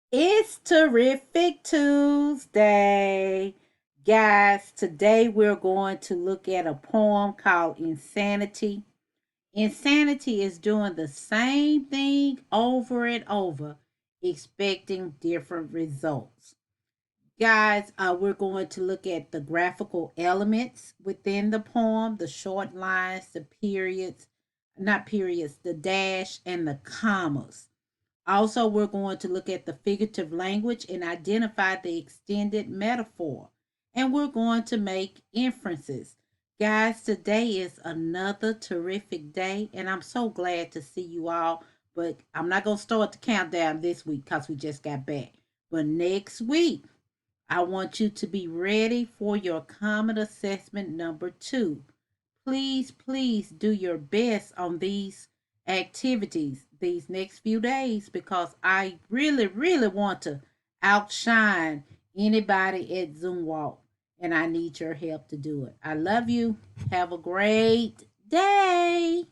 It's Terrific Tuesday. Guys, today we're going to look at a poem called Insanity. Insanity is doing the same thing over and over, expecting different results. Guys, we're going to look at the graphical elements within the poem, the short lines, the periods, not periods, the dash, and the commas. Also, we're going to look at the figurative language and identify the extended metaphor. And we're going to make inferences. Guys, today is another terrific day, and I'm so glad to see you all. But I'm not going to start the countdown this week because we just got back. But next week, I want you to be ready for your common assessment number 2. Please, please do your best on these activities these next few days because I really, really want to outshine anybody at Zoom Walk, and I need your help to do it. I love you. Have a great day.